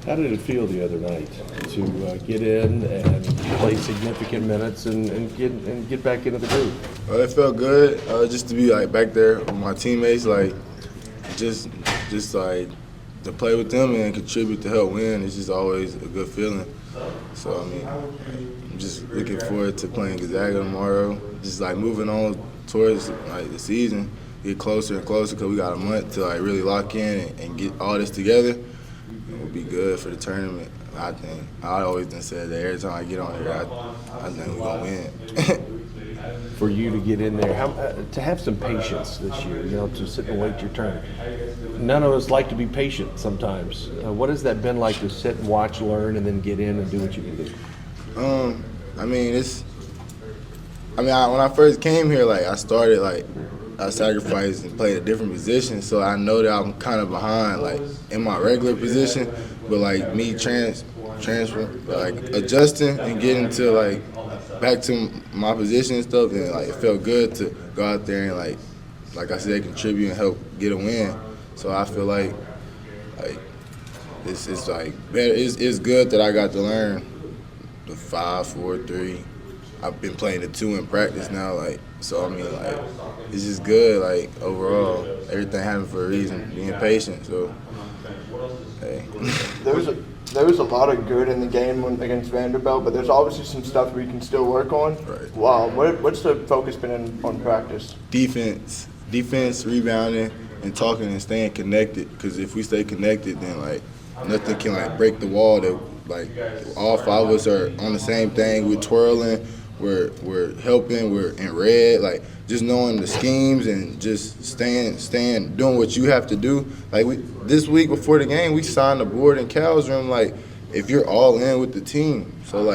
How did it feel the other night to get in and play significant minutes and get back into the group? It felt good just to be like back there with my teammates, like just like to play with them and contribute to help win. It's just always a good feeling. So I mean, I'm just looking forward to playing Gonzaga tomorrow. Just like moving on towards like the season, get closer and closer because we got a month to like really lock in and get all this together. It will be good for the tournament. I think I always done said that every time I get on here, I think we're gonna win. For you to get in there, to have some patience this year, to sit and wait your turn. None of us like to be patient sometimes. What has that been like to sit and watch, learn, and then get in and do what you can do? When I first came here, like I started like I sacrificed and played a different position, so I know that I'm kind of behind, like in my regular position, but like me transfer, like adjusting and getting to like back to my position and stuff, and like it felt good to go out there and like I said, contribute and help get a win. So I feel like it's like better. It's good that I got to learn the 5-4-3. I've been playing the 2 in practice now, so I mean, it's just good, overall. Everything happened for a reason, being patient, so, hey. There was a lot of good in the game against Vanderbilt, but there's obviously some stuff we can still work on. Right. Wow, what's the focus been on practice? Defense, rebounding, and talking and staying connected, because if we stay connected, then, nothing can, break the wall that, all 5 of us are on the same thing. We're twirling. We're helping, we're in red, just knowing the schemes and just staying, doing what you have to do. This week before the game, we signed the board in Cal's room, if you're all in with the team. So,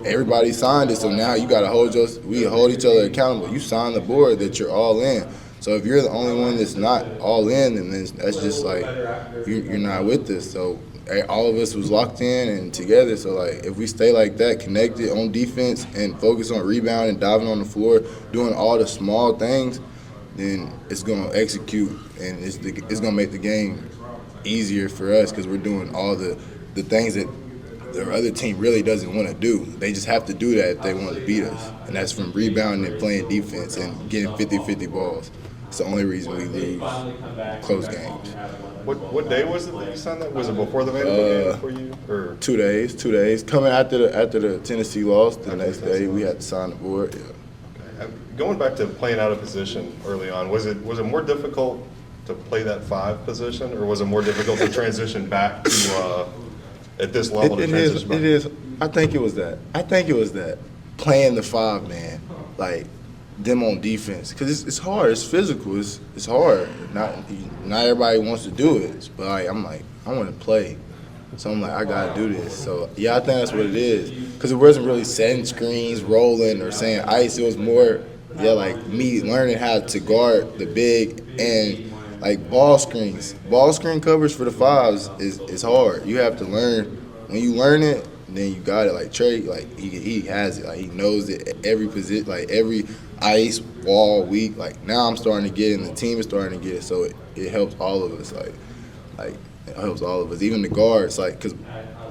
everybody signed it, so now you got to we hold each other accountable. You signed the board that you're all in. So if you're the only one that's not all in, then that's just you're not with us. So all of us was locked in and together. So if we stay like that, connected on defense and focus on rebounding, diving on the floor, doing all the small things, then it's gonna execute and it's gonna make the game easier for us because we're doing all the things that the other team really doesn't want to do. They just have to do that if they want to beat us, and that's from rebounding and playing defense and getting 50-50 balls. It's the only reason we lose close games. What day was it that you signed that? Was it before the Vanderbilt game for you? Or 2 days. Coming after the Tennessee loss, the next day we had to sign the board. Yeah. okay. Going back to playing out of position early on, was it more difficult to play that 5 position, or was it more difficult to transition back to at this level to transition back? It is. I think it was that. Playing the 5 man, them on defense, because it's hard. It's physical. It's hard. Not everybody wants to do it, but I want to play. So I'm I gotta do this. So yeah, I think that's what it is. Because it wasn't really setting screens, rolling, or saying ice. It was more me learning how to guard the big and ball screens. Ball screen coverage for the 5s is hard. You have to learn. When you learn it, then you got it. Trey, he has it. He knows it. Every position, every ice, wall, weak. Now I'm starting to get it, and the team is starting to get it. So it helps all of us. It helps all of us. Even the guards, because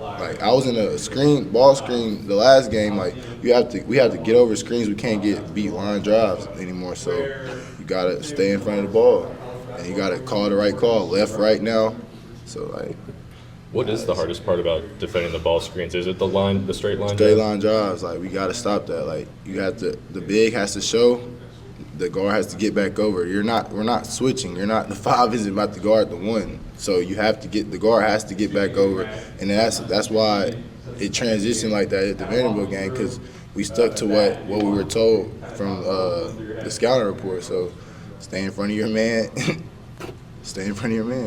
I was in a ball screen the last game. We have to get over screens. We can't get beat line drives anymore. So you gotta stay in front of the ball, and you gotta call the right call, left, right now. So What is the hardest part about defending the ball screens? Is it the straight line? Straight line drives. We got to stop that. The big has to show, the guard has to get back over. We're not switching. The 5 isn't about to guard the 1. So the guard has to get back over, and that's why it transitioned like that at the Vanderbilt game, because we stuck to what we were told from the scouting report. So stay in front of your man.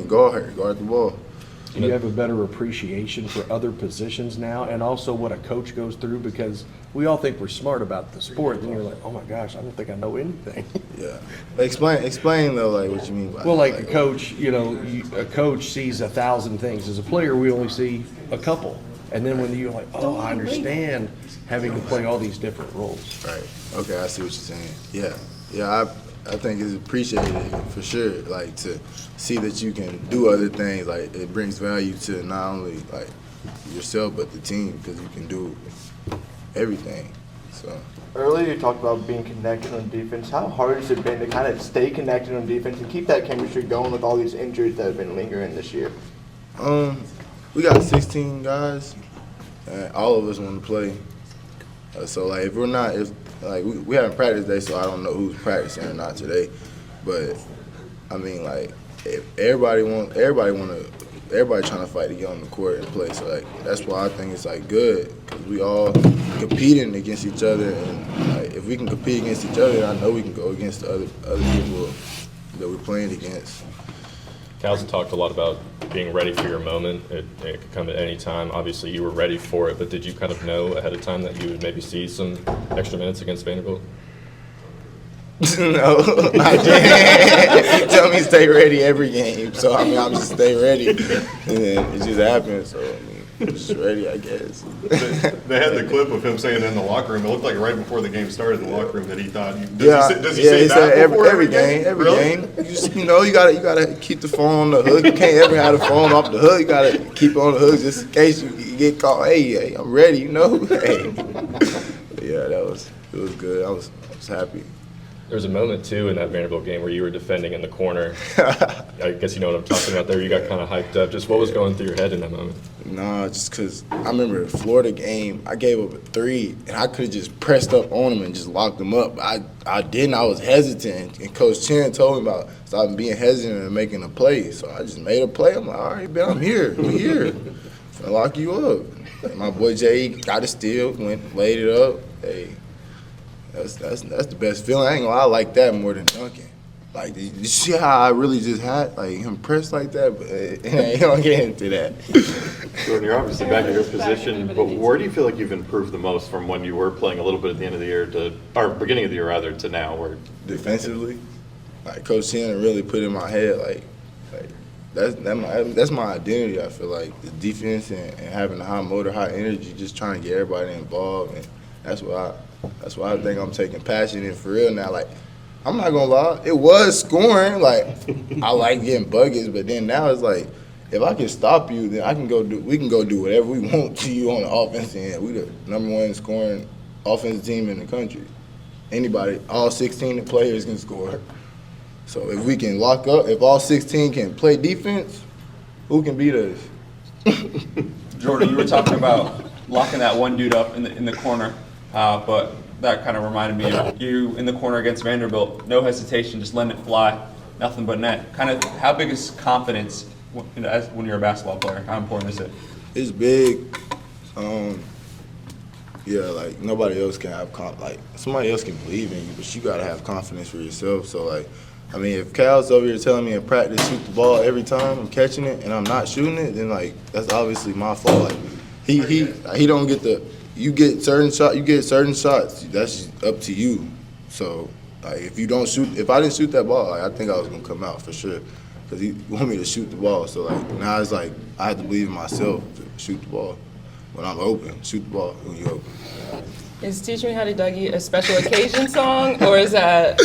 Guard the ball. Do you have a better appreciation for other positions now, and also what a coach goes through? Because we all think we're smart about the sport, then you're like, oh my gosh, I don't think I know anything. Yeah. Explain though, what you mean by a coach, a coach sees 1,000 things. As a player, we only see a couple. And then when you're I understand having to play all these different roles. Right. Okay, I see what you're saying. Yeah. Yeah, I think it's appreciated for sure. Like to see that you can do other things, like it brings value to not only like yourself but the team because you can do everything. So Earlier you talked about being connected on defense. How hard has it been to kind of stay connected on defense and keep that chemistry going with all these injuries that have been lingering this year? we got 16 guys, and all of us want to play. So like if we're not, if like we haven't practiced today, so I don't know who's practicing or not today. But I mean like if everybody trying to fight to get on the court and play. So like that's why I think it's like good because we all competing against each other, and like if we can compete against each other, I know we can go against the other people that we're playing against. Cal's talked a lot about being ready for your moment. It could come at any time. Obviously, you were ready for it, but did you kind of know ahead of time that you would maybe see some extra minutes against Vanderbilt? No, I didn't. You tell me stay ready every game, so I mean I'm just stay ready, and then it just happens. So I mean I'm just ready, I guess. They had the clip of him saying in the locker room. It looked like right before the game started in the locker room that he thought. Does he say that before every game? Every really? game. You know, you gotta keep the phone on the hook. You can't ever have the phone off the hook. You gotta keep it on the hook just in case you get caught. Hey, I'm ready. You know. Hey. But yeah, it was good. I was happy. There was a moment, too, in that Vanderbilt game where you were defending in the corner. I guess you know what I'm talking about there. You got kind of hyped up. Just what was going through your head in that moment? Nah, just because I remember the Florida game, I gave up a 3, and I could have just pressed up on him and just locked him up. But I didn't. I was hesitant, and Coach Chen told me about stopping being hesitant and making a play. So I just made a play. I'm like, all right, man, I'm here. I'm here. Finna lock you up. And my boy Jay got a steal, laid it up. Hey. That's the best feeling. I ain't gonna lie, I like that more than dunking. Like, you see how I really just had like him pressed like that, but I ain't gonna get into that. Jordan, you're obviously back in your position, but where do you feel like you've improved the most from when you were playing a little bit at the end of the year or beginning of the year rather, to now? Where Defensively, like Coach Chen really put in my head like that's my identity. I feel like the defense and having the high motor, high energy, just trying to get everybody involved, and that's why I think I'm taking passion in for real now. Like, I'm not gonna lie, it was scoring. Like, I like getting buckets, but then now it's like, if I can stop you, then we can go do whatever we want to you on the offense end. We the #1 scoring offensive team in the country. Anybody, all 16 players can score. So if we can lock up, if all 16 can play defense, who can beat us? Jordan, you were talking about locking that one dude up in the corner. But that kind of reminded me of you in the corner against Vanderbilt. No hesitation, just letting it fly, nothing but net. Kind of, how big is confidence when you're a basketball player? How important is it? It's big. Yeah, like nobody else can have like somebody else can believe in you, but you gotta have confidence for yourself. So like, I mean, if Cal's over here telling me in practice shoot the ball every time I'm catching it and I'm not shooting it, then like that's obviously my fault. Like he don't get the. You get certain shots. That's up to you. So, like, if I didn't shoot that ball, like, I think I was gonna come out for sure, because he wanted me to shoot the ball. So, like, now it's like I have to believe in myself to shoot the ball when I'm open. Shoot the ball when you're open. Is Teach Me How to Dougie a special occasion song, or is that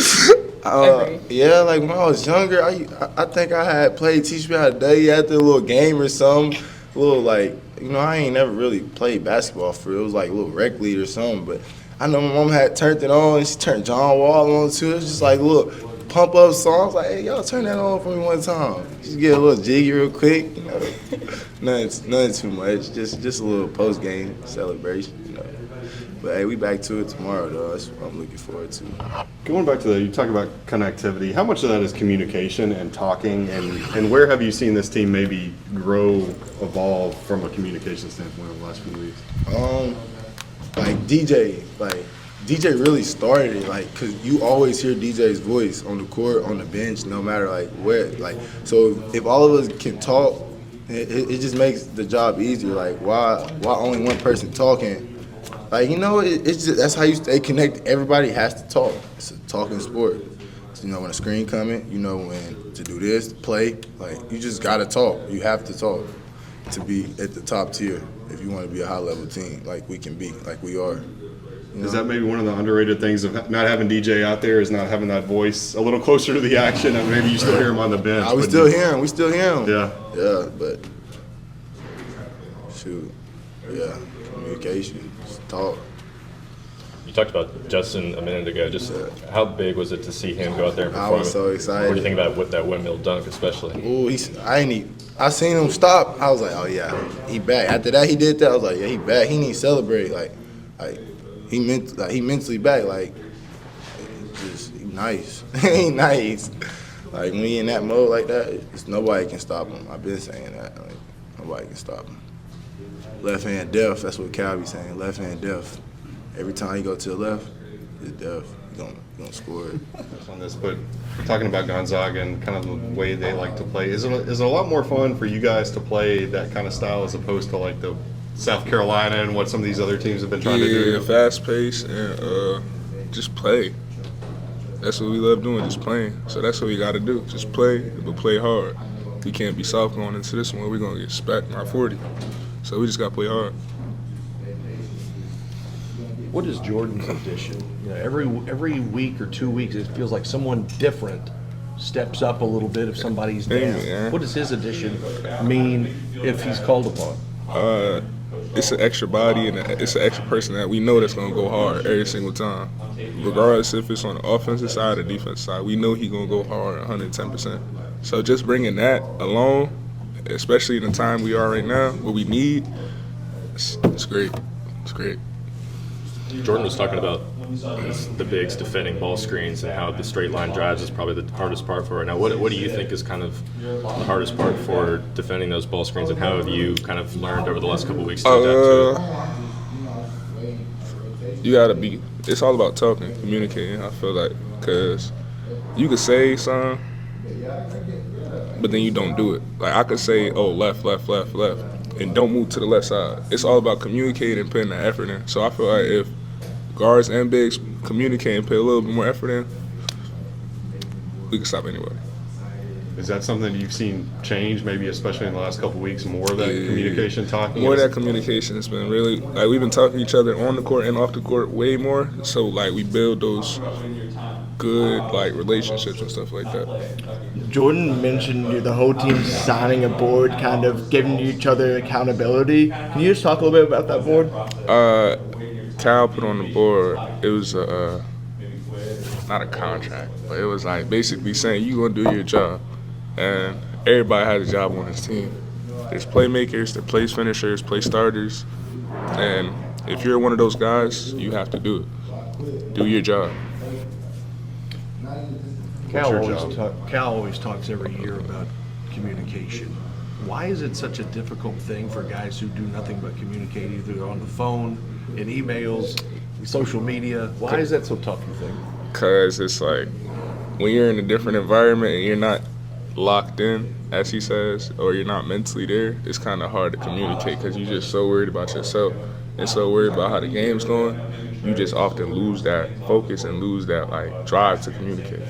Yeah, like when I was younger, I think I had played Teach Me How to Dougie after a little game or something, a little like. You know, I ain't never really played basketball for real. It was like a little rec league or something. But I know my mom had turned it on, and she turned John Wall on too. It was just like little pump up songs. Like, hey, y'all turn that on for me one time. Just get a little jiggy real quick. You know, nothing too much. Just a little post game celebration. You know. But hey, we back to it tomorrow though. That's what I'm looking forward to. Going back to you talk about connectivity. How much of that is communication and talking, and where have you seen this team maybe grow, evolve from a communication standpoint over the last few weeks? Like DJ really started it, like, cause you always hear DJ's voice on the court, on the bench, no matter like where. Like, so if all of us can talk, it just makes the job easier. Like, why only one person talking? Like, you know, it's just, that's how you stay connected. Everybody has to talk. It's a talking sport. So, you know, when a screen coming, you know when to do this, play. Like, you just got to talk. You have to talk to be at the top tier if you want to be a high-level team like we can be, like we are. Is that maybe one of the underrated things of not having DJ out there, is not having that voice a little closer to the action? And maybe you still hear him on the bench. We still hear him. We still hear him. Yeah. Yeah, but shoot, yeah, communication, just talk. You talked about Justin a minute ago. Just how big was it to see him go out there and I perform? was so excited. What do you think about with that windmill dunk, especially? Ooh, I seen him stop. I was like, oh yeah, he back. After that, he did that. I was like, yeah, he back. He needs to celebrate. Like he mentally back. Like he nice. He nice. Like when he in that mode like that, it's nobody can stop him. I've been saying that. Like nobody can stop him. Left hand deaf. That's what Cal be saying. Left hand deaf. Every time he go to the left, he's deaf. He's gonna score it. On this, but talking about Gonzaga and kind of the way they like to play, is it a lot more fun for you guys to play that kind of style as opposed to like the South Carolina and what some of these other teams have been trying to do? Fast pace and just play. That's what we love doing, just playing. So that's what we got to do, just play, but play hard. We can't be soft going into this one. We're gonna get spacked by 40. So we just got to play hard. What is Jordan's addition? You know, every week or 2 weeks, it feels like someone different steps up a little bit if somebody's down. Yeah. What does his addition mean if he's called upon? It's an extra body and it's an extra person that we know that's gonna go hard every single time, regardless if it's on the offensive side or defensive side. We know he's gonna go hard 110%. So just bringing that alone, especially in the time we are right now, what we need, it's great. It's great. Jordan was talking about the bigs defending ball screens and how the straight line drives is probably the hardest part for right now. What do you think is kind of the hardest part for defending those ball screens, and how have you kind of learned over the last couple of weeks to adapt to it? You gotta be. It's all about talking, communicating. I feel like, cause you could say something, but then you don't do it. Like I could say, oh, left, left, left, left, and don't move to the left side. It's all about communicating and putting the effort in. So I feel like if guards and bigs communicate and put a little bit more effort in, we can stop anybody. Is that something that you've seen change, maybe especially in the last couple of weeks, more of that communication, talking? More of that communication has been really, like we've been talking to each other on the court and off the court way more. So like we build those good like relationships and stuff like that. Jordan mentioned the whole team signing a board, kind of giving each other accountability. Can you just talk a little bit about that board? Cal put on the board, it was not a contract, but it was like basically saying you gonna do your job, and everybody has a job on his team. There's playmakers, there's place finishers, place starters, and if you're one of those guys, you have to do it. Do your job. Cal always talks every year about communication. Why is it such a difficult thing for guys who do nothing but communicate either on the phone, in emails, social media? Why is that so tough, you think? Because it's like when you're in a different environment and you're not locked in, as he says, or you're not mentally there, it's kind of hard to communicate because you're just so worried about yourself and so worried about how the game's going. You just often lose that focus and lose that like drive to communicate.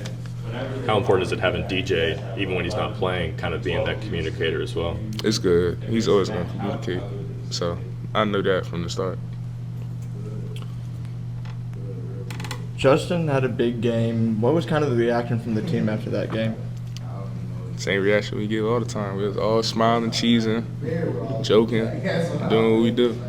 How important is it having DJ, even when he's not playing, kind of being that communicator as well? It's good. He's always going to communicate. So I knew that from the start. Justin had a big game. What was kind of the reaction from the team after that game? Same reaction we give all the time. We was all smiling, cheesing, joking, doing what we do.